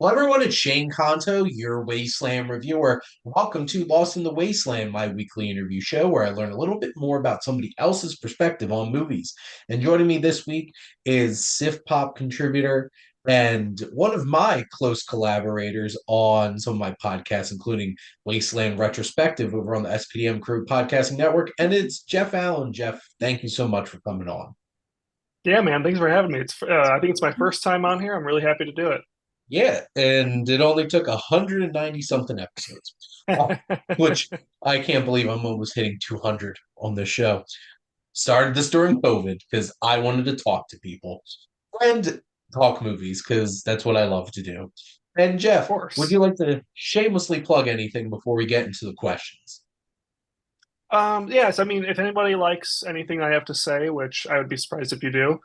Well, everyone, it's Shane Kanto, your Wasteland Reviewer. Welcome to Lost in the Wasteland, my weekly interview show where I learn a little bit more about somebody else's perspective on movies. And joining me this week is SiftPop contributor and one of my close collaborators on some of my podcasts, including Wasteland Retrospective over on the SPDM Crew podcasting network. And it's Jeff Allen. Jeff, thank you so much for coming on. Yeah, man. Thanks for having me. I think it's my first time on here. I'm really happy to do Yeah, and it only took 190 something episodes, it. which I can't believe I'm almost hitting 200 on this show. Started this during COVID because I wanted to talk to people and talk movies because that's what I love to do. And Of Jeff, would you course. like to shamelessly plug anything before we get into the questions? Yes, I mean, if anybody likes anything I have to say, which I would be surprised if you do,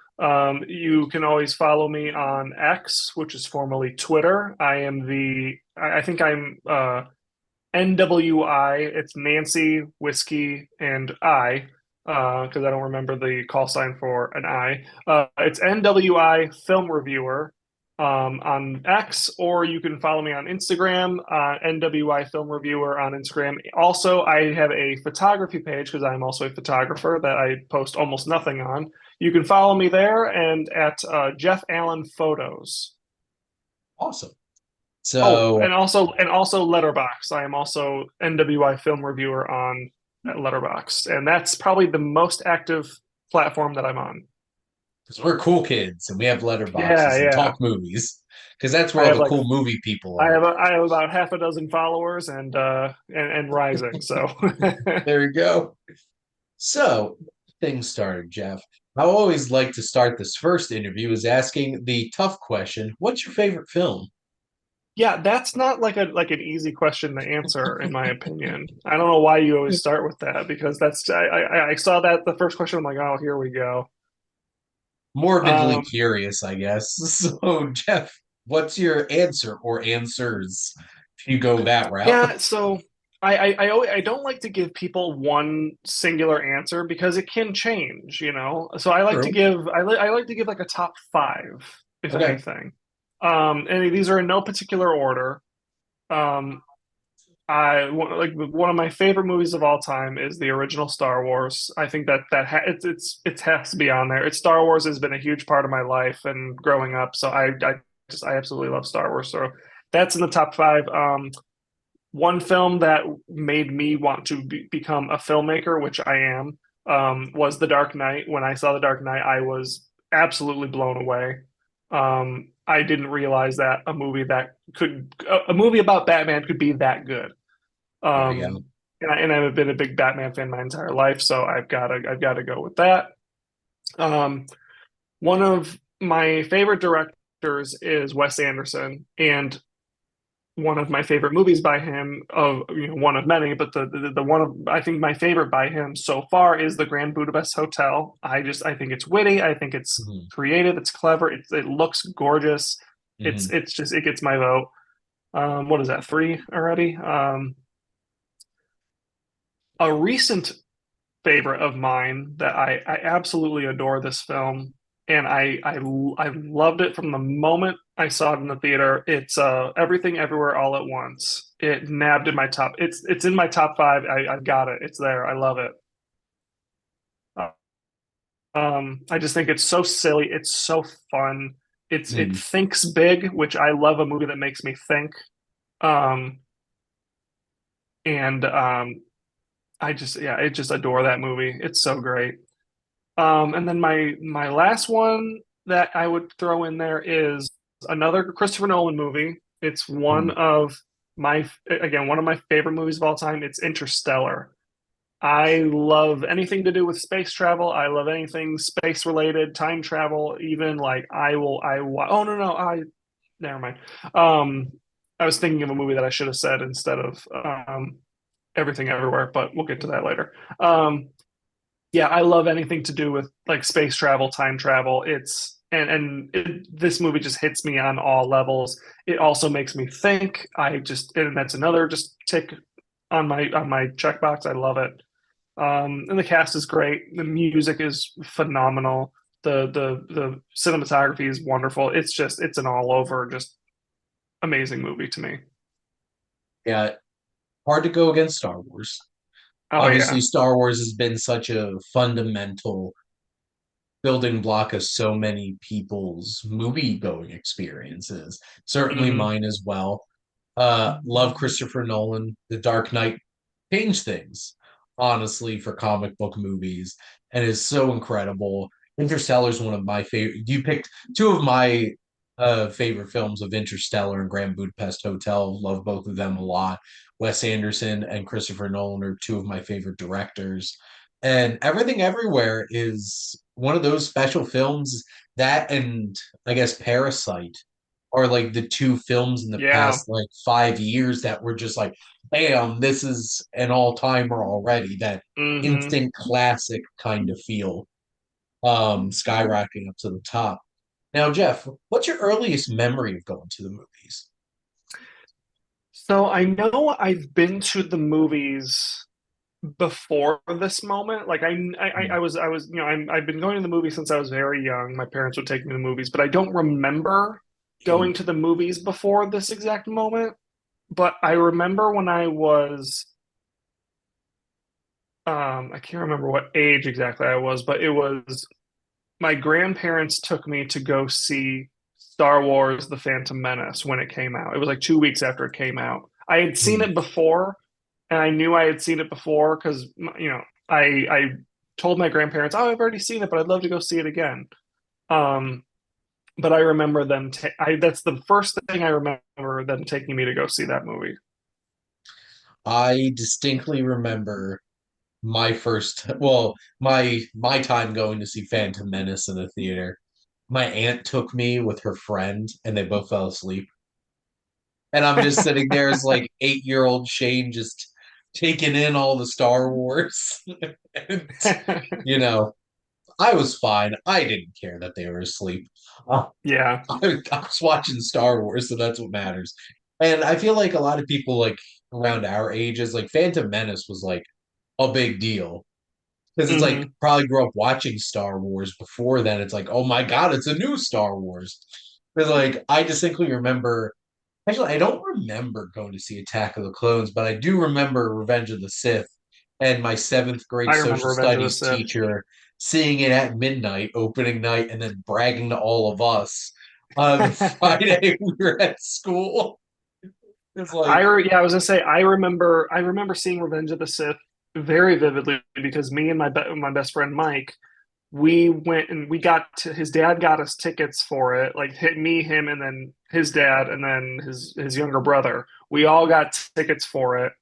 you can always follow me on X, which is formerly Twitter. I think I'm NWI. It's Nancy, Whiskey, and I, because I don't remember the call sign for an I. It's NWI Film Reviewer on X, or you can follow me on Instagram, NWI Film Reviewer on Instagram. Also, I have a photography page because I'm also a photographer that I post almost nothing on. You can follow me there and at Jeff Allen Photos. Awesome. Oh, So, and also Letterbox. I am also NWI Film Reviewer on Letterbox, and that's probably the most active platform that I'm on. because we're cool kids and we have Yeah, letterboxes and yeah. talk movies, because that's where I all have the like cool movie people I are. have I have about half a dozen followers and rising. So There we go. So, things started, Jeff. I always like to start this first interview is asking the tough question, what's your favorite film? yeah, that's not like an easy question to answer, in my opinion. I don't know why you always start with that because I saw that the first question. I'm like, oh, here we go. Morbidly Um, curious, I guess. So, Jeff, what's your answer or answers if you go that route? Yeah, so I don't like to give people one singular answer because it can change, you know. So I like to True. give I like to give like a top five, if Okay. anything. And these are in no particular order. Um, like one of my favorite movies of all time is the original Star Wars. I think it has to be on there. It's Star Wars has been a huge part of my life and growing up, so I absolutely love Star Wars. So that's in the top five. One film that made me want to become a filmmaker, which I am, was The Dark Knight. When I saw The Dark Knight, I was absolutely blown away. I didn't realize that a movie about Batman could be that good. There you go. And I've been a big Batman fan my entire life, so I've got to go with that. Um, one of my favorite directors is Wes Anderson, and one of my favorite movies by him, of one of many, but the one of I think my favorite by him so far is the Grand Budapest Hotel. I think it's witty, I think it's Mhm. creative, it's clever, it looks gorgeous. Mhm. It's just it gets my vote. What is that, three already? A recent favorite of mine that I absolutely adore this film, and I loved it from the moment I saw it in the theater. It's Everything Everywhere All at Once. It nabbed in my top. It's in my top five. I've got it. It's there. I love it. I just think it's so silly. It's so fun. It Mhm. thinks big, which I love a movie that makes me think. Um, and I just adore that movie. It's so great. And then my last one that I would throw in there is another Christopher Nolan movie. It's Mhm. one of my favorite movies of all time. It's Interstellar. I love anything to do with space travel. I love anything space related, time travel, even like oh no, I never mind. Um I was thinking of a movie that I should have said instead of Everything Everywhere, but we'll get to that later. Yeah, I love anything to do with like space travel, time travel. This movie just hits me on all levels. It also makes me think. And that's another just tick on my checkbox. I love it. And the cast is great. The music is phenomenal. The cinematography is wonderful. It's an all over just amazing movie to me. Yeah, hard to go against Star Wars. Oh Obviously, yeah. Star Wars has been such a fundamental building block of so many people's movie going experiences. Certainly Hmm. mine as well. Love Christopher Nolan. The Dark Knight changed things, honestly, for comic book movies, and is so incredible. Interstellar is one of my favorite. You picked two of my favorite films of Interstellar and Grand Budapest Hotel. Love both of them a lot. Wes Anderson and Christopher Nolan are two of my favorite directors. And Everything Everywhere is one of those special films that, and I guess Parasite are like the two films in the Yeah. past like 5 years that were just like, bam, this is an all-timer already. That Hmm. instant classic kind of feel, skyrocketing up to the top. Now, Jeff, what's your earliest memory of going to the movies? So I know I've been to the movies before this moment. Like I was I've been going to the movies since I was very young. My parents would take me to the movies, but I don't remember going to the movies before this exact moment. But I remember when I was I can't remember what age exactly I was, but it was my grandparents took me to go see Star Wars: The Phantom Menace when it came out. It was like 2 weeks after it came out. I had seen Mhm. it before, and I knew I had seen it before because I told my grandparents, "Oh, I've already seen it, but I'd love to go see it again." Um, but I remember them. That's the first thing I remember them taking me to go see that movie. I distinctly remember my first, well, my time going to see Phantom Menace in the theater. My aunt took me with her friend, and they both fell asleep. And I'm just sitting there as like 8-year old Shane, just taking in all the Star Wars. And, you know, I was fine. I didn't care that they were asleep. Uh, Yeah. I was watching Star Wars, so that's what matters. And I feel like a lot of people like around our ages, like Phantom Menace was like a big deal. Because it's like Hmm. probably grew up watching Star Wars before then. It's like, oh my God, it's a new Star Wars. Because like I distinctly remember, actually, I don't remember going to see Attack of the Clones, but I do remember Revenge of the Sith and my seventh grade I remember social Revenge of the studies Sith. teacher seeing it at midnight, opening night, and then bragging to all of us on the Friday we were at school. It's like, Yeah, I was gonna say I remember seeing Revenge of the Sith very vividly because me and my best friend Mike, we went and we got to his dad got us tickets for it, like hit me, him, and then his dad, and then his younger brother. We all got tickets for it,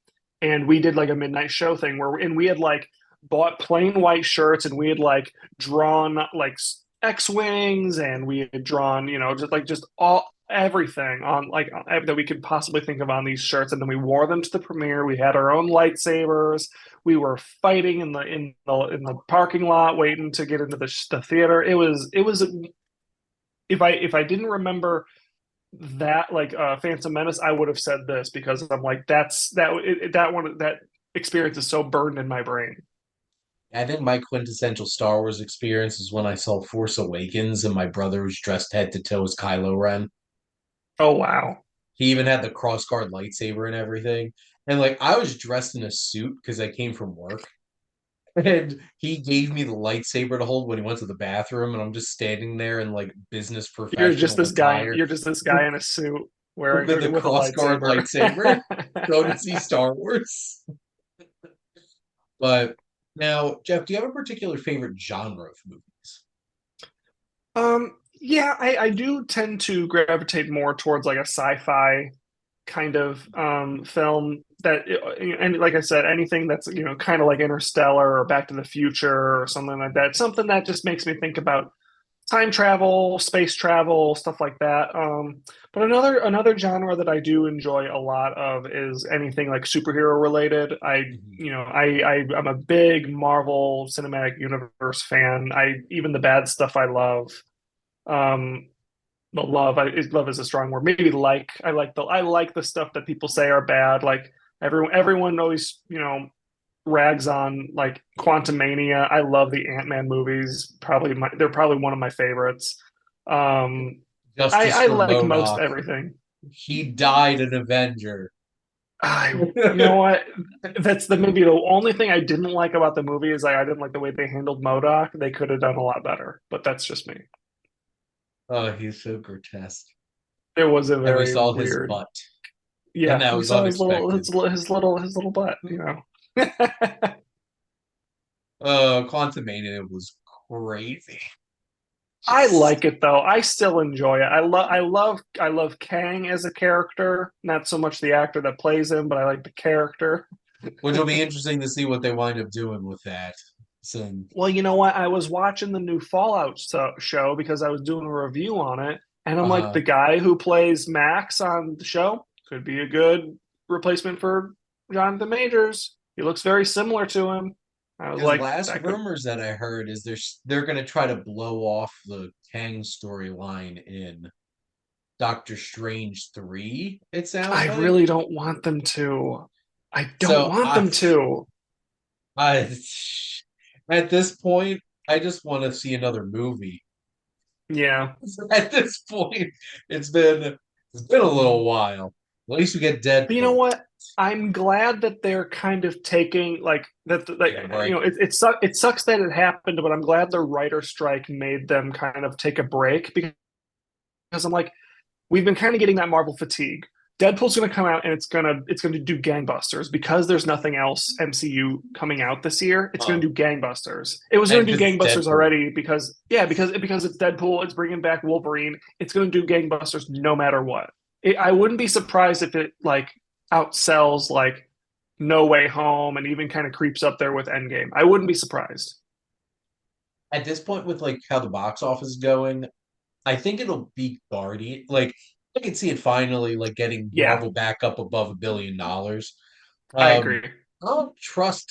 and we did like a midnight show thing and we had like bought plain white shirts, and we had like drawn like X-wings, and we had drawn just all everything on like that we could possibly think of on these shirts, and then we wore them to the premiere. We had our own lightsabers. We were fighting in the parking lot, waiting to get into the theater. It was if I didn't remember that like Phantom Menace, I would have said this because I'm like that experience is so burned in my brain. I think my quintessential Star Wars experience is when I saw Force Awakens and my brother was dressed head to toe as Kylo Ren. Oh wow. He even had the crossguard lightsaber and everything. And like I was dressed in a suit because I came from work. And he gave me the lightsaber to hold when he went to the bathroom, and I'm just standing there in like business professional attire You're just this guy in a suit wearing with the with a crossguard lightsaber. lightsaber, going to see Star Wars. But now, Jeff, do you have a particular favorite genre of movies? Yeah, I do tend to gravitate more towards like a sci-fi kind of film and like I said, anything that's kind of like Interstellar or Back to the Future or something like that. Something that just makes me think about time travel, space travel, stuff like that. But another genre that I do enjoy a lot of is anything like superhero related. I'm a big Marvel Cinematic Universe fan. I even the bad stuff I love. Um, but love is a strong word. Maybe I like the stuff that people say are bad. Like everyone always rags on like Quantum Mania. I love the Ant-Man movies. They're probably one of my favorites. Um, I Justice I for like most Modoc. everything. He died an Avenger. You know what? That's the maybe the only thing I didn't like about the movie is I didn't like the way they handled MODOK. They could have done a lot better, but that's just me. Oh, he's so grotesque. It was a And we very saw his weird. butt, and Yeah, that we was saw his little unexpected. his little butt, you know. Quantumania was crazy. I Just like it though. I still enjoy it. I love Kang as a character, not so much the actor that plays him, but I like the character. which will be interesting to see what they wind up doing with that. So, Well, you know what? I was watching the new Fallout show because I was doing a review on it, and I'm like, uh, the guy who plays Max on the show could be a good replacement for Jonathan Majors. He looks very similar to him. I was because like, last that could. rumors that I heard is they're going to try to blow off the Kang storyline in Doctor Strange 3. It sounds I like. really don't want them to. I don't So want them to. I at this point, I just want to see another movie. Yeah. At this point, it's been a little while. At least we get But you know Deadpool. what? I'm glad that they're kind of taking like that. Like Take a you break. know, it sucks that it happened, but I'm glad the writer strike made them kind of take a break because I'm like, we've been kind of getting that Marvel fatigue. Deadpool's going to come out and it's going to do gangbusters because there's nothing else MCU coming out this year. It's going Oh, to do gangbusters. It was going and to do because it's gangbusters Deadpool. already because yeah, because it's Deadpool. It's bringing back Wolverine. It's going to do gangbusters no matter what. I wouldn't be surprised if it like outsells like No Way Home and even kind of creeps up there with Endgame. I wouldn't be surprised. At this point, with like how the box office is going, I think it'll be Guardian. Like I can see it finally like getting Yeah, Marvel back up above $1 billion. I Um, agree. I don't trust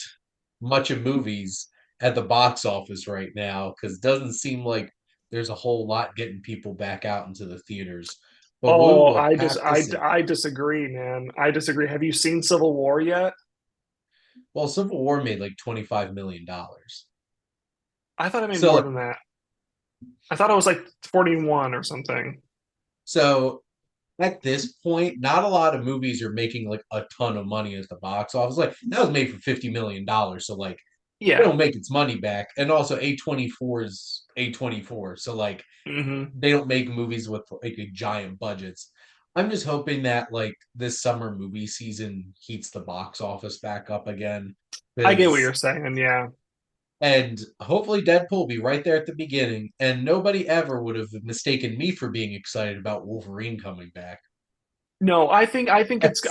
much of movies at the box office right now because it doesn't seem like there's a whole lot getting people back out into the theaters. But we Oh, will have to see. I disagree, man. I disagree. Have you seen Civil War yet? Well, Civil War made like $25 million. I thought it made So more than that. I thought it was like 41 or something. so at this point, not a lot of movies are making like a ton of money at the box office. Like that was made for $50 million. So like Yeah. it'll make its money back. And also A24 is A24. So like Hmm. they don't make movies with like a giant budgets. I'm just hoping that like this summer movie season heats the box office back up again. I get what Because you're saying. Yeah. and hopefully Deadpool will be right there at the beginning, and nobody ever would have mistaken me for being excited about Wolverine coming back. No, That's I think it's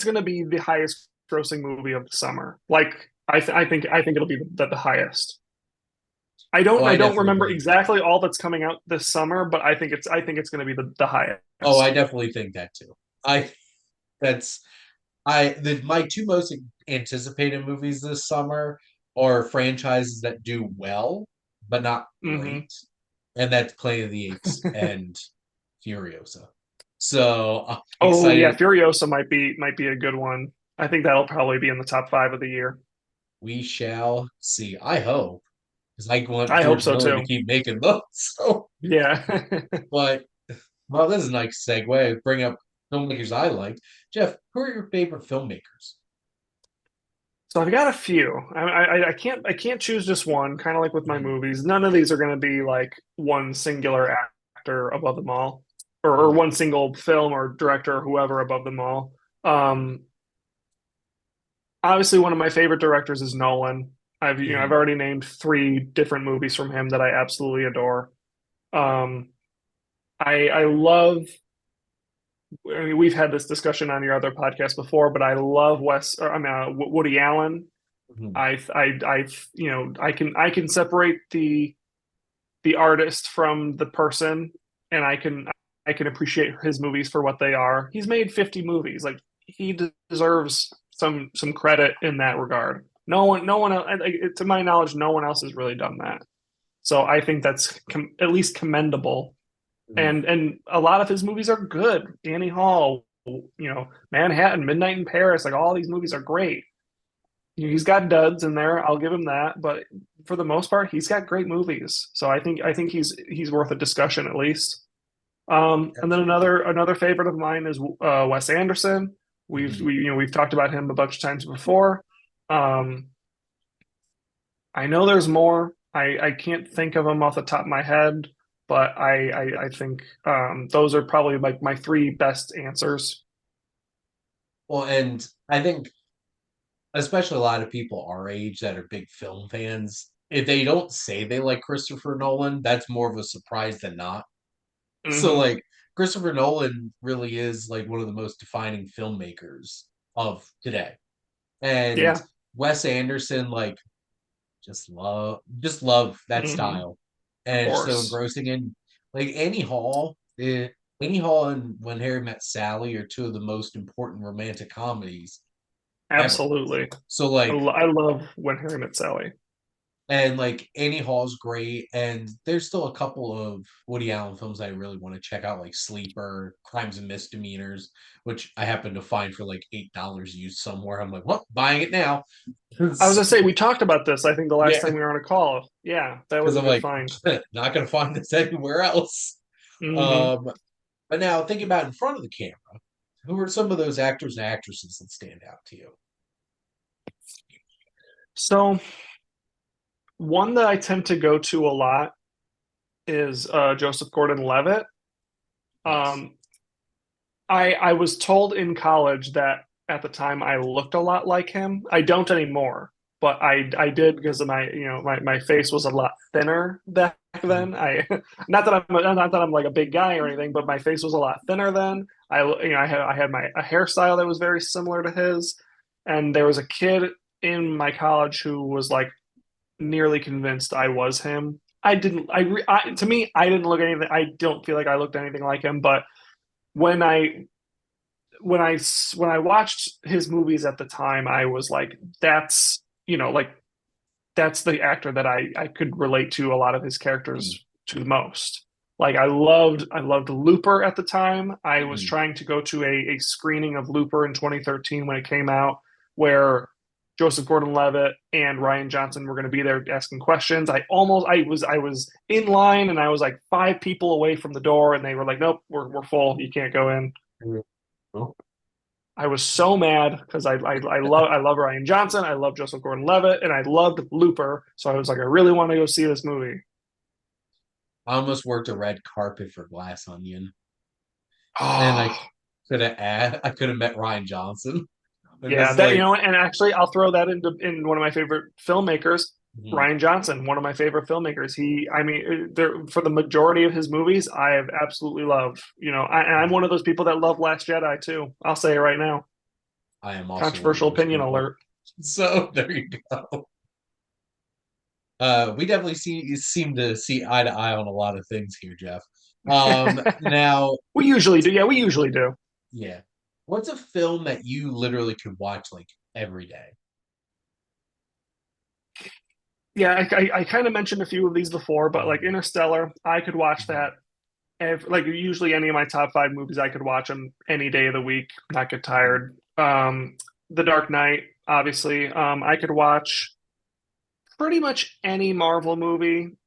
going to be the highest grossing movie of the summer. Like I think it'll be the highest. oh, I I don't definitely remember believe that. exactly all that's coming out this summer, but I think it's going to be the Oh, I highest. definitely think that too. I that's my two most anticipated movies this summer are franchises that do well but not Hmm. great, and that's Planet of the Apes and Furiosa. So I'm Oh yeah, excited. Furiosa might be a good one. I think that'll probably be in the top five of the year. We shall see. I hope because I want I hope George so Miller to too. keep making those. So, Yeah. but well, this is a nice segue. Bring up filmmakers I like. Jeff, who are your favorite filmmakers? So I've got a few. I can't choose just one. Kind of like with my Mhm. movies, none of these are going to be like one singular actor above them all, or Mhm. one single film or director or whoever above them all. Um, Obviously, one of my favorite directors is Nolan. I've Mhm. already named three different movies from him that I absolutely adore. Um, I love. I mean, we've had this discussion on your other podcast before, but I love Woody Allen. Mhm. You know, I can separate the artist from the person, and I can appreciate his movies for what they are. He's made 50 movies. Like he deserves some credit in that regard. No one else, to my knowledge, no one else has really done that. So I think that's at least commendable. Mhm. And a lot of his movies are good. Annie Hall, you know, Manhattan, Midnight in Paris, like all these movies are great. He's got duds in there. I'll give him that, but for the most part, he's got great movies. So I think he's worth a discussion at least. And then another favorite of mine is Wes Anderson. Mhm. We've talked about him a bunch of times before. Um, I know there's more. I can't think of them off the top of my head, but I think those are probably like my three best answers. Well, and I think especially a lot of people our age that are big film fans, if they don't say they like Christopher Nolan, that's more of a surprise than not. So Hmm. like Christopher Nolan really is like one of the most defining filmmakers of today. And Yeah, Wes Anderson, like just love that hmm. style. Of And it's so course, engrossing. And like Annie Hall and When Harry Met Sally are two of the most important romantic comedies ever. absolutely. So like I love When Harry Met Sally. and like Annie Hall's great, and there's still a couple of Woody Allen films I really want to check out, like Sleeper, Crimes and Misdemeanors, which I happen to find for like $8 used somewhere. I'm like, well, buying it now. I was gonna say we talked about this. I think the last Yeah, time we were on a call. Yeah, that because was a I'm good like, find. not gonna find this anywhere else. Hmm. Um, but now thinking about in front of the camera, who are some of those actors and actresses that stand out to you? So one that I tend to go to a lot is Joseph Gordon-Levitt. Yes. Um, I was told in college that at the time I looked a lot like him. I don't anymore, but I did because of my face was a lot thinner back Mhm. then. I not that I'm like a big guy or anything, but my face was a lot thinner then. I had my a hairstyle that was very similar to his, and there was a kid in my college who was like nearly convinced I was him. I didn't. To me, I didn't look anything. I don't feel like I looked anything like him, but when I when I when I watched his movies at the time, I was like, like that's the actor that I could relate to a lot of his Mhm. characters to the most. Like I loved Looper at the time. I was Mhm. trying to go to a screening of Looper in 2013 when it came out, where Joseph Gordon-Levitt and Ryan Johnson were going to be there asking questions. I was in line and I was like five people away from the door and they were like, nope, we're full. You can't go in. Cool. I was so mad because I love Ryan Johnson, I love Joseph Gordon-Levitt, and I loved Looper. So I was like, I really want to go see this movie. I almost worked a red carpet for Glass Onion, and I Oh, I could have met Ryan Johnson yeah, because that like and actually, I'll throw that in one of my favorite filmmakers, mhm, Ryan Johnson, one of my favorite filmmakers. I mean, there for the majority of his movies, I have absolutely loved. And I'm one of those people that love Last Jedi too. I'll say it right now. I am also one of Controversial those opinion people. alert. So there you go. We definitely seem to see eye to eye on a lot of things here, Jeff. Now, We usually do. Yeah, we usually do. yeah, what's a film that you literally could watch like every day? Yeah, I kind of mentioned a few of these before, but like Mhm. Interstellar, I could watch Mhm. that. Like usually any of my top five movies, I could watch them any day of the week, not get Mhm. tired. The Dark Knight, obviously. I could watch pretty much any Marvel movie.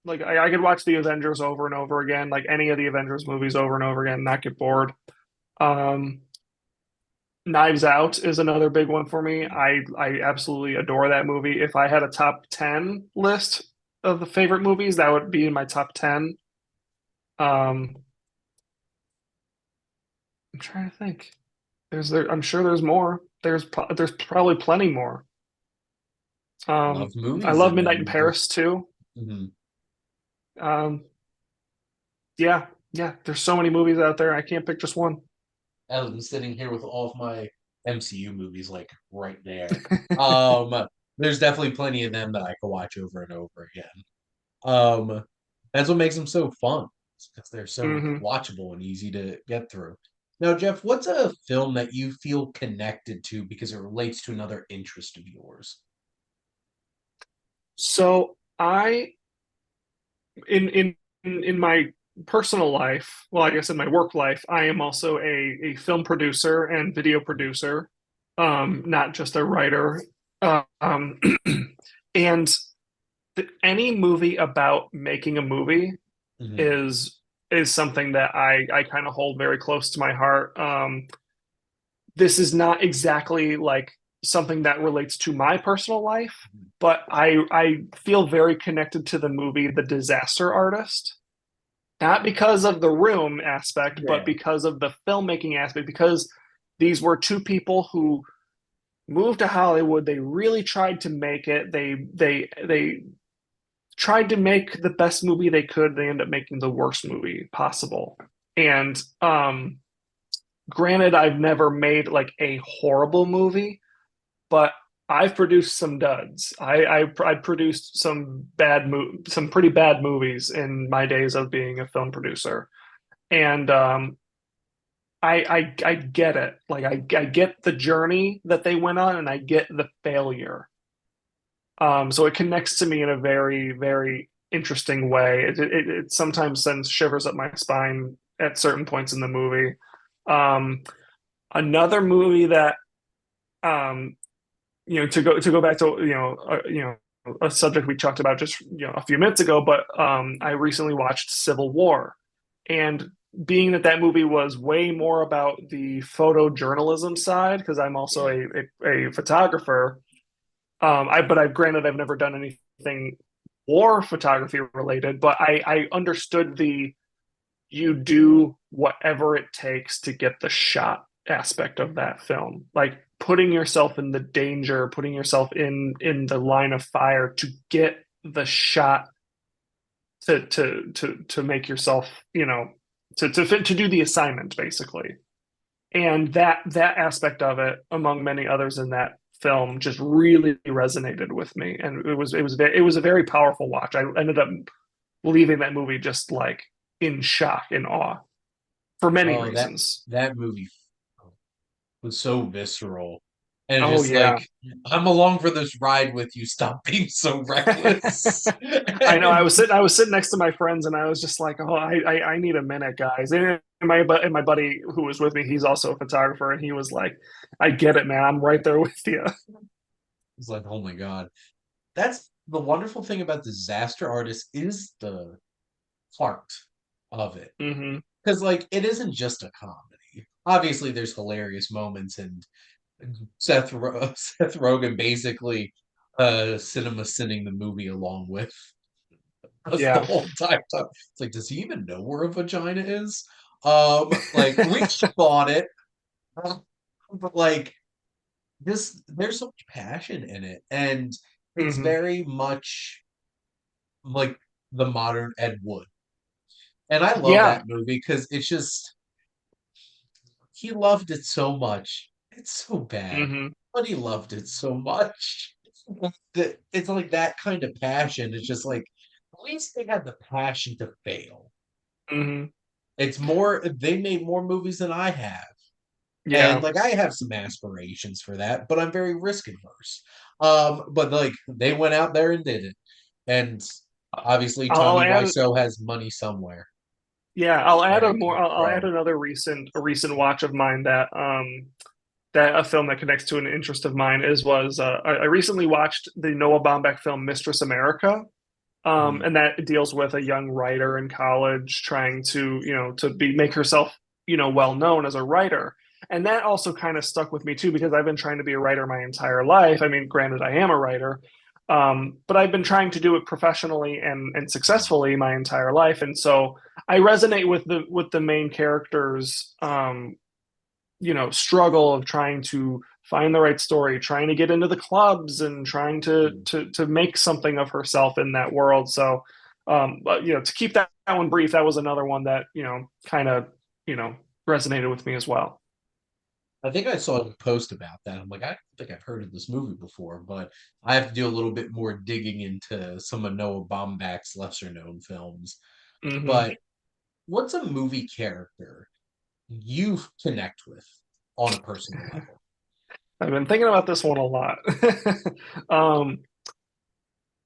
Like I could watch the Avengers over and over again, like any of the Avengers movies over and over again, not get bored. Um, Knives Out is another big one for me. I absolutely adore that movie. If I had a top 10 list of the favorite movies, that would be in my top 10. Um, I'm trying to think. I'm sure there's more. There's probably plenty more. Love I movies, love and Midnight in then there's Paris too. mhm. Um, yeah, yeah. There's so many movies out there. I can't pick just one. I'm sitting here with all of my MCU movies like right there. Um, there's definitely plenty of them that I could watch over and over again. That's what makes them so fun because they're so Hmm. watchable and easy to get through. Now, Jeff, what's a film that you feel connected to because it relates to another interest of yours? So in my personal life, well, I guess in my work life, I am also a film producer and video producer, not just a writer. Um, and any movie about making a movie Mhm. is is something that I kind of hold very close to my heart. This is not exactly like something that relates to my personal life, but I feel very connected to the movie The Disaster Artist. Not because of the room aspect, but Yeah. because of the filmmaking aspect, because these were two people who moved to Hollywood. They really tried to make it. They tried to make the best movie they could. They ended up making the worst movie possible. And granted, I've never made like a horrible movie, but I've produced some duds. I produced some pretty bad movies in my days of being a film producer, and I get it. Like I get the journey that they went on, and I get the failure. So it connects to me in a very interesting way. It sometimes sends shivers up my spine at certain points in the movie. Um, Another movie that um, to go back to a subject we talked about just a few minutes ago, but I recently watched Civil War, and being that that movie was way more about the photojournalism side, because I'm also Yeah. a photographer. I've granted I've never done anything war photography related, but I understood the you do whatever it takes to get the shot aspect of that film. Like putting yourself in the danger, putting yourself in the line of fire to get the shot to make yourself, to do the assignment basically. And that aspect of it, among many others in that film, just really resonated with me. And it was a very powerful watch. I ended up leaving that movie just like in shock, in awe, for many Oh, reasons. that movie was so visceral. And Oh just like, yeah, I'm along for this ride with you. Stop being so reckless. I know. I And was sitting. I was sitting next to my friends, and I was just like, "Oh, I need a minute, guys." And my buddy who was with me, he's also a photographer, and he was like, "I get it, man. I'm right there with you." it's like, oh my God. That's the wonderful thing about Disaster Artist is the heart of it. Hmm. Because like it isn't just a comedy. Obviously, there's hilarious moments, and Seth Rogen basically cinema sinning the movie along with us the Yeah. whole time. It's like, does he even know where a vagina is? Like we thought it, but like this, there's so much passion in it, and it's Hmm. very much like the modern Ed Wood. And I love Yeah. that movie because it's just he loved it so much. It's so bad, Hmm. but he loved it so much. That it's like that kind of passion. It's just like at least they had the passion to fail. Hmm. It's more they made more movies than I have. And Yeah. like I have some aspirations for that, but I'm very risk adverse. But like they went out there and did it. And obviously I'll Tommy add. Wiseau has money somewhere. Yeah, I'll add a Very more. good I'll add pro. another recent watch of mine that a film that connects to an interest of mine is was I recently watched the Noah Baumbach film Mistress America. Mhm. And that deals with a young writer in college trying to, make herself, well known as a writer. And that also kind of stuck with me too, because I've been trying to be a writer my entire life. I mean, granted, I am a writer, but I've been trying to do it professionally and successfully my entire life. And so I resonate with the main characters, struggle of trying to find the right story, trying to get into the clubs and trying to Mhm. to make something of herself in that world. So but to keep that one brief, that was another one that, kind of, resonated with me as well. I think I saw a post about that. I'm like, I don't think I've heard of this movie before, but I have to do a little bit more digging into some of Noah Baumbach's lesser known films. Hmm. But what's a movie character you connect with on a personal level? I've been thinking about this one a lot. um,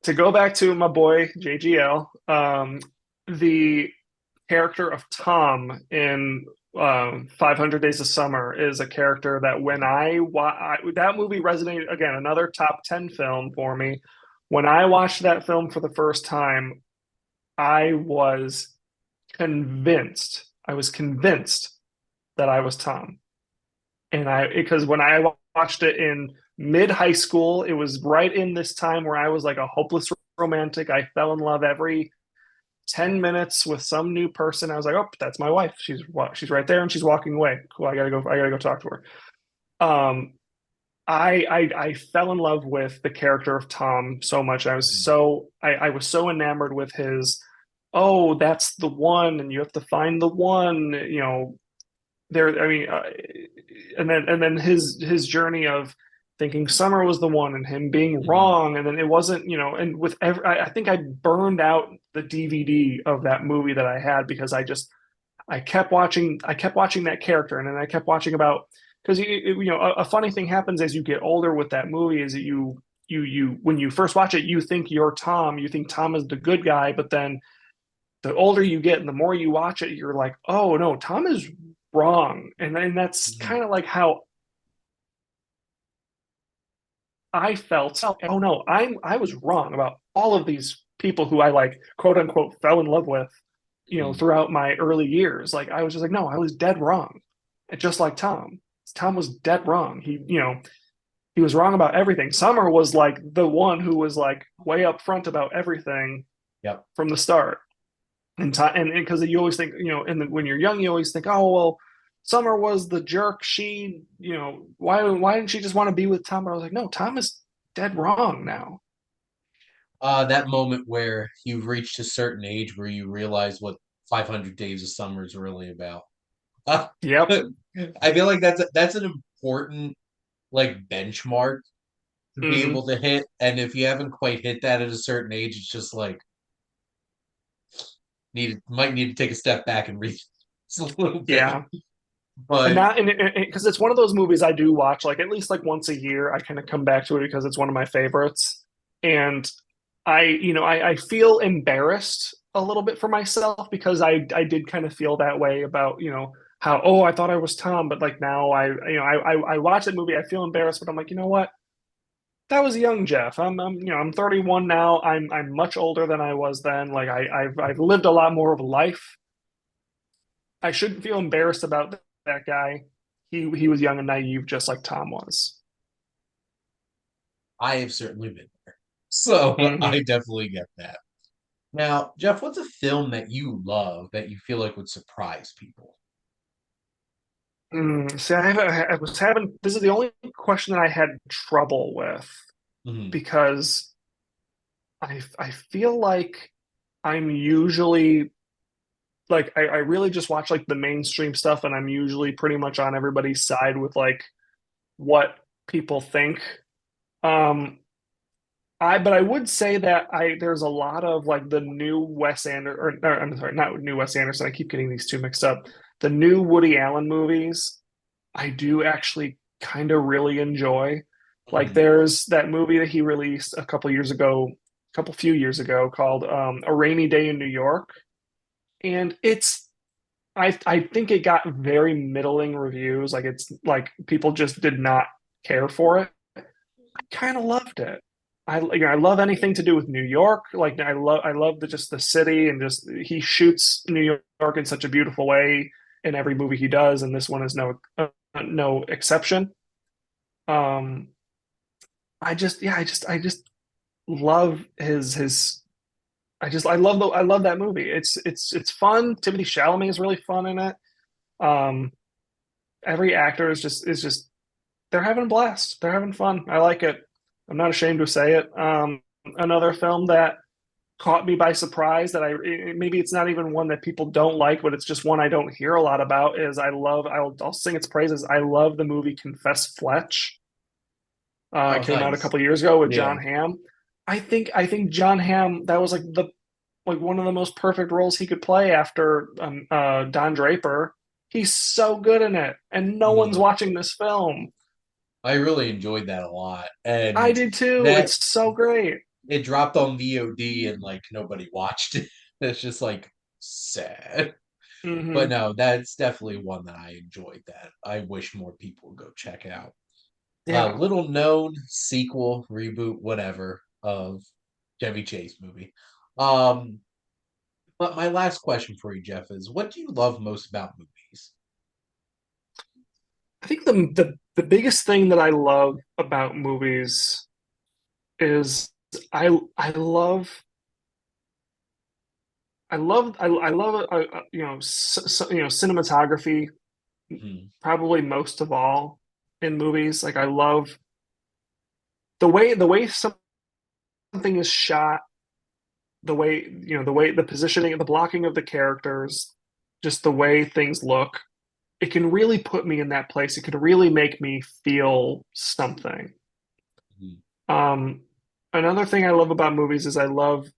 to go back to my boy JGL, the character of Tom in 500 Days of Summer is a character that when that movie resonated again, another top 10 film for me. When I watched that film for the first time, I was convinced that I was Tom. And because when I watched it in mid high school, it was right in this time where I was like a hopeless romantic. I fell in love every 10 minutes with some new person. I was like, oh, that's my wife. She's right there and she's walking away. Cool. I gotta go talk to her. Um, I fell in love with the character of Tom so much. I was so enamored with his, oh, that's the one, and you have to find the one, there I mean and then his journey of thinking Summer was the one and him being Mhm. wrong, and then it wasn't, and with every I think I burned out the DVD of that movie that I had because I kept watching that character, and then I kept watching about, because a funny thing happens as you get older with that movie is that you when you first watch it, you think you're Tom, you think Tom is the good guy, but then the older you get and the more you watch it, you're like, oh no, Tom is wrong. And then that's Mhm. kind of like how I felt. Oh no, I was wrong about all of these people who I like quote unquote fell in love with, Mhm. throughout my early years. Like I was just like, no, I was dead wrong. And just like Tom. Tom was dead wrong. He was wrong about everything. Summer was like the one who was like way up front about everything Yep. from the start. And because you always think, when you're young, you always think, oh well, Summer was the jerk. She, why didn't she just want to be with Tom? But I was like, no, Tom is dead wrong now. That moment where you've reached a certain age where you realize what 500 Days of Summer is really about. I Yep. feel like that's an important like benchmark to be Hmm. able to hit, and if you haven't quite hit that at a certain age, it's just like might need to take a step back and read a little bit. Yeah. And But that, and because it's one of those movies I do watch like at least like once a year. I kind of come back to it because it's one of my favorites, and I feel embarrassed a little bit for myself because I did kind of feel that way about how, oh, I thought I was Tom, but like now I watch that movie, I feel embarrassed, but I'm like, you know what, that was young Jeff. I'm 31 now. I'm much older than I was then. Like I've lived a lot more of a life. I shouldn't feel embarrassed about that guy. He was young and naive, just like Tom was. I have certainly been there. So Hmm. I definitely get that. Now, Jeff, what's a film that you love that you feel like would surprise people? See, I was having, this is the only question that I had trouble with Mhm. because I feel like I'm usually like I really just watch like the mainstream stuff, and I'm usually pretty much on everybody's side with like what people think. Um, but I would say that I there's a lot of like the new Wes Anderson, or I'm sorry, not new Wes Anderson. I keep getting these two mixed up. The new Woody Allen movies, I do actually kind of really enjoy. Like Mhm. there's that movie that he released a couple years ago, few years ago, called A Rainy Day in New York, and I think it got very middling reviews. Like it's like people just did not care for it. Kind of loved it. I love anything to do with New York. Like I love just the city, and just he shoots New York in such a beautiful way in every movie he does, and this one is no exception. Um, I just love his. I love that movie. It's fun. Timothy Chalamet is really fun in it. Um, every actor is just they're having a blast. They're having fun. I like it. I'm not ashamed to say it. Another film that caught me by surprise that maybe it's not even one that people don't like, but it's just one I don't hear a lot about is I'll sing its praises. I love the movie Confess Fletch. Oh, It came out a nice. couple years ago with Yeah. John Hamm. I think John Hamm, that was like one of the most perfect roles he could play after Don Draper. He's so good in it, and no one's Mhm. watching this film. I really enjoyed that a lot. I And did too. that It's so great. it dropped on VOD and like nobody watched it. It's just like sad. But Hmm. no, that's definitely one that I enjoyed that I wish more people would go check out. Yeah. Little known sequel, reboot, whatever of Chevy Chase movie. Um, But my last question for you, Jeff, is what do you love most about movies? I think the biggest thing that I love about movies is I love I love cinematography Hmm. probably most of all in movies. Like I love the way something is shot, the way the positioning, the blocking of the characters, just the way things look. It can really put me in that place. It can really make me feel something. Hmm. Um, Another thing I love about movies is I love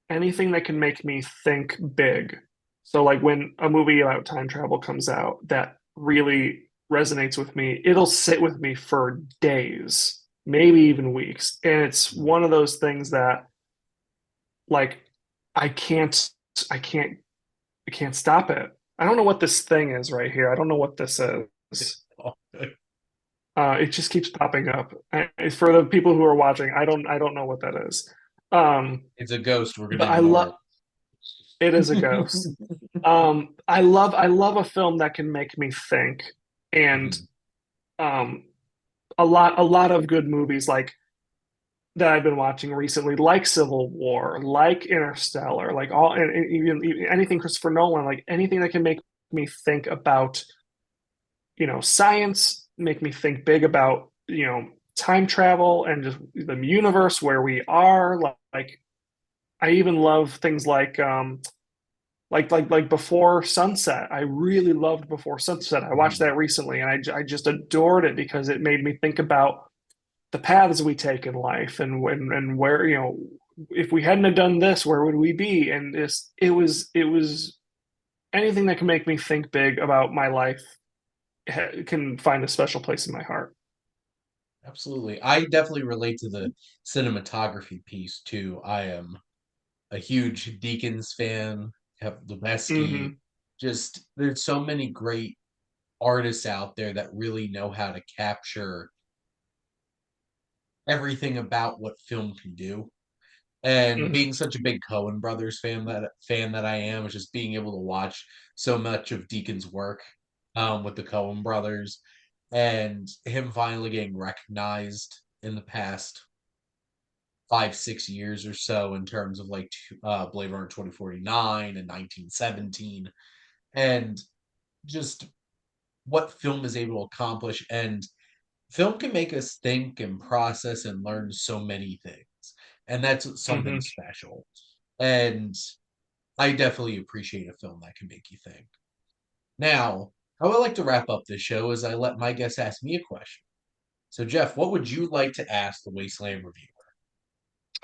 anything that can make me think big. So, like when a movie about time travel comes out that really resonates with me, it'll sit with me for days, maybe even weeks. And it's one of those things that, like, I can't, I can't, I can't stop it. I don't know what this thing is right here. I don't know what this is. It just keeps popping up. For the people who are watching, I don't know what that is. Um, It's a ghost. We're gonna but I ignore love it. it is a ghost. I love a film that can make me think, and Mhm. um, a lot of good movies like that I've been watching recently, like Civil War, like Interstellar, like and even anything Christopher Nolan, like anything that can make me think about science, make me think big about time travel and just the universe where we are. Like I even love things like Before Sunset. I really loved Before Sunset. I watched Mhm. that recently, and I just adored it because it made me think about the paths we take in life and where if we hadn't have done this, where would we be? And it was anything that can make me think big about my life can find a special place in my heart. Absolutely. I definitely relate to the cinematography piece too. I am a huge Deacons fan, have Lubeski. Hmm. Just there's so many great artists out there that really know how to capture everything about what film can do. And Hmm. being such a big Coen Brothers fan that I am, is just being able to watch so much of Deacon's work with the Coen Brothers and him finally getting recognized in the past 5 6 years or so in terms of like Blade Runner 2049 and 1917 and just what film is able to accomplish. And film can make us think and process and learn so many things. And that's something Hmm. special. And I definitely appreciate a film that can make you think. Now, how I like to wrap up this show is I let my guests ask me a question. So, Jeff, what would you like to ask the Wasteland Reviewer?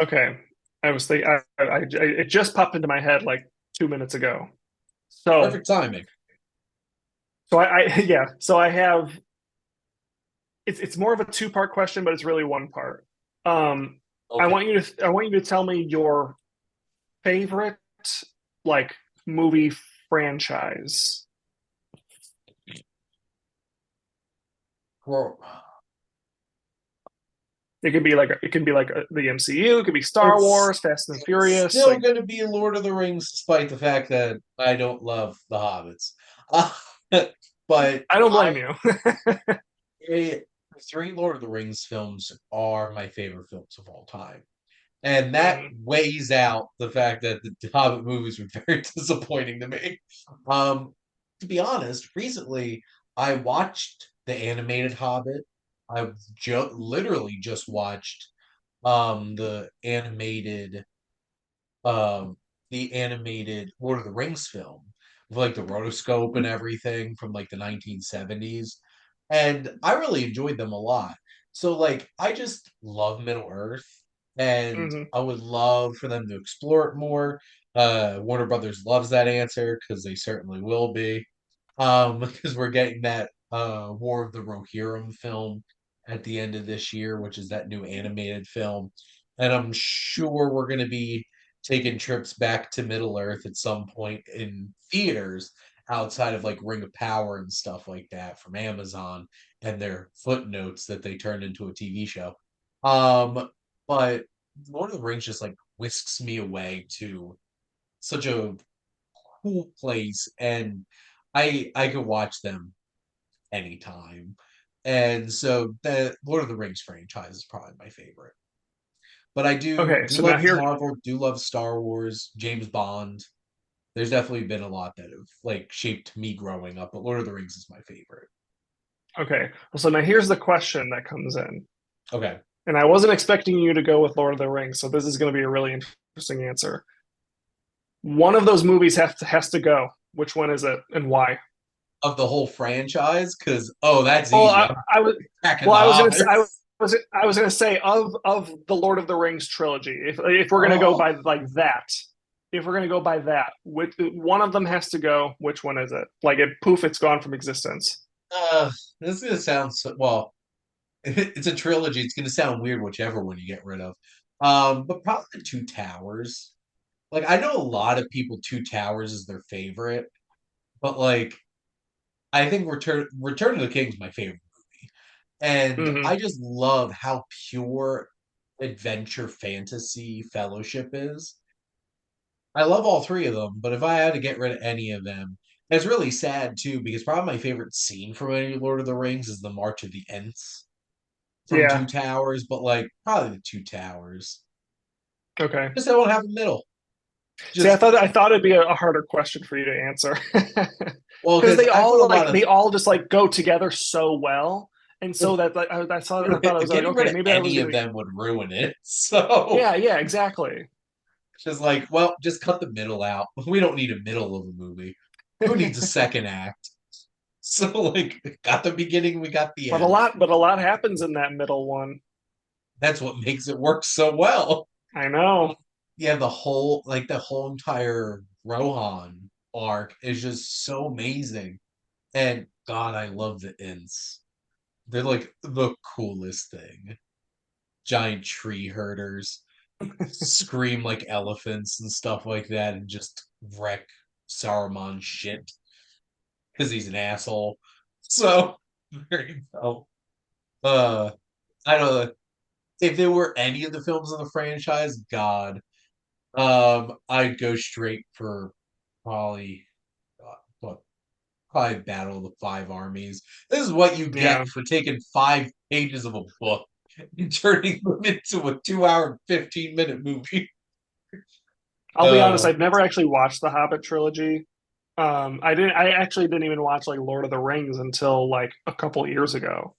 Okay. I was thinking, it just popped into my head like 2 minutes ago. So, Perfect timing. yeah. So I have it's more of a two-part question, but it's really one part. Um, Okay. I want you to tell me your favorite like movie franchise. Well, It could be like the MCU. It could be Star it's Wars, Fast and it's Furious. still Like going to be Lord of the Rings, despite the fact that I don't love the Hobbits. Uh, but I don't blame you. the three Lord of the Rings films are my favorite films of all time. And that Hmm. weighs out the fact that the Hobbit movies were very disappointing to me. Um, to be honest, recently I watched the animated Hobbit. I literally just watched the animated um the animated Lord of the Rings film with like the rotoscope and everything from like the 1970s. And I really enjoyed them a lot. So like I just love Middle Earth and Hmm. I would love for them to explore it more. Warner Brothers loves that answer because they certainly will be. Because we're getting that War of the Rohirrim film at the end of this year, which is that new animated film. And I'm sure we're going to be taking trips back to Middle Earth at some point in theaters outside of like Ring of Power and stuff like that from Amazon and their footnotes that they turned into a TV show. Um, but Lord of the Rings just like whisks me away to such a cool place, and I could watch them anytime. And so the Lord of the Rings franchise is probably my favorite. But I do Okay, do so now love here, Marvel, do love Star Wars, James Bond. There's definitely been a lot that have like shaped me growing up, but Lord of the Rings is my favorite. okay, so now here's the question that comes in. Okay. And I wasn't expecting you to go with Lord of the Rings, so this is going to be a really interesting answer. One of those movies has to go. Which one is it and why? Of the whole franchise, because oh, that's Well, easy. I, I'm I was cracking well, the I was gonna say, Hobbits. I was gonna say of the Lord of the Rings trilogy. If we're gonna go Oh, by like that, if we're gonna go by that, which one of them has to go? Which one is it? Like it poof, it's gone from existence. this is gonna sound so well. It's a trilogy. It's gonna sound weird, whichever one you get rid of. But probably the Two Towers. Like I know a lot of people, Two Towers is their favorite, but like I think Return of the King is my favorite, and I Hmm. just love how pure adventure fantasy Fellowship is. I love all three of them, but if I had to get rid of any of them, it's really sad too because probably my favorite scene from any Lord of the Rings is the March of the Ents from Two Yeah. Towers, but like probably the Two Towers. Okay. Just I don't have a middle. See, Just I thought it'd be a harder question for you to answer well, because because I put a lot of they all just like go together so well, and so that like I thought I was like getting rid okay, of maybe I was any of gonna them would ruin it. So yeah, yeah, exactly. just like, well, just cut the middle out. We don't need a middle of a movie. Who needs a second act? So like, got the beginning, we got the end. But a lot happens in that middle one. That's what makes it work so well. I know. Yeah, the whole entire Rohan arc is just so amazing. And God, I love the Ints. They're like the coolest thing. Giant tree herders scream like elephants and stuff like that and just wreck Saruman's shit because he's an asshole. So there you go. Uh I don't know. If there were any of the films in the franchise, God, I'd go straight for probably what probably Battle of the Five Armies. This is what you get Yeah. for taking 5 pages of a book and turning them into a 2 hour and 15 minute movie. I'll be honest, Uh I've never actually watched the Hobbit trilogy. I actually didn't even watch like Lord of the Rings until like a couple years ago.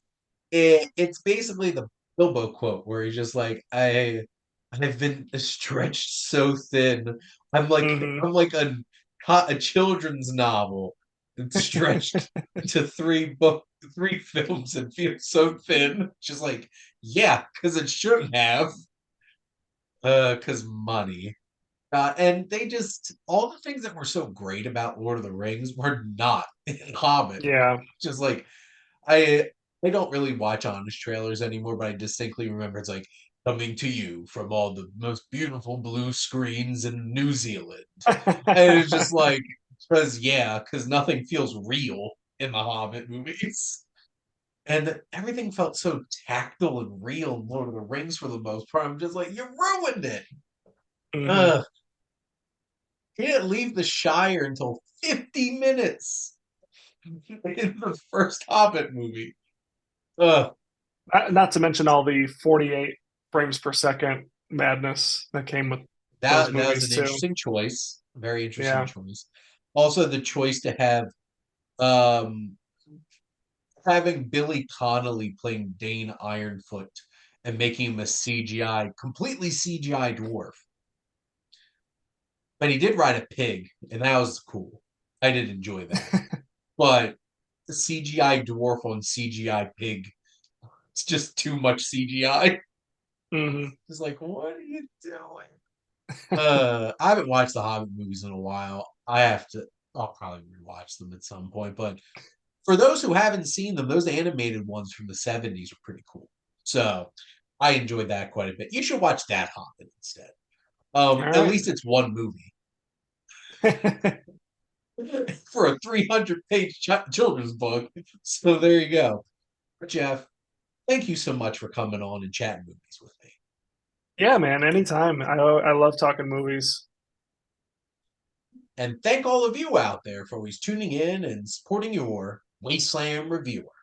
it's basically the Bilbo quote where he's just like, I've been stretched so thin. I'm like Hmm. I'm like a children's novel that's stretched into 3 films and feels so thin. Just like, yeah, because it shouldn't have. Because money. And they just all the things that were so great about Lord of the Rings were not in Hobbit. Yeah. Just like I I don't really watch honest trailers anymore, but I distinctly remember it's like coming to you from all the most beautiful blue screens in New Zealand. And it's just like because nothing feels real in the Hobbit movies. And everything felt so tactile and real in Lord of the Rings for the most part. I'm just like, you ruined it. Hmm. Ugh. He didn't leave the Shire until 50 minutes in the first Hobbit movie. Ugh. Not to mention all the 48 frames per second madness that came with those That was movies an too. interesting choice. Very interesting Yeah. choice. Also, the choice to have um having Billy Connolly playing Dane Ironfoot and making him a CGI, completely CGI dwarf. But he did ride a pig, and that was cool. I did enjoy that. But the CGI dwarf on CGI pig, it's just too much CGI. Hmm. It's like, what are you doing? I haven't watched the Hobbit movies in a while. I'll probably rewatch them at some point. But for those who haven't seen them, those animated ones from the 70s are pretty cool. So I enjoyed that quite a bit. You should watch that Hobbit instead. All At right. least it's one movie for a 300-page children's book. So there you go. Jeff, thank you so much for coming on and chatting movies with me. Yeah, man. Anytime. I love talking movies. And thank all of you out there for always tuning in and supporting your Wasteland Reviewer.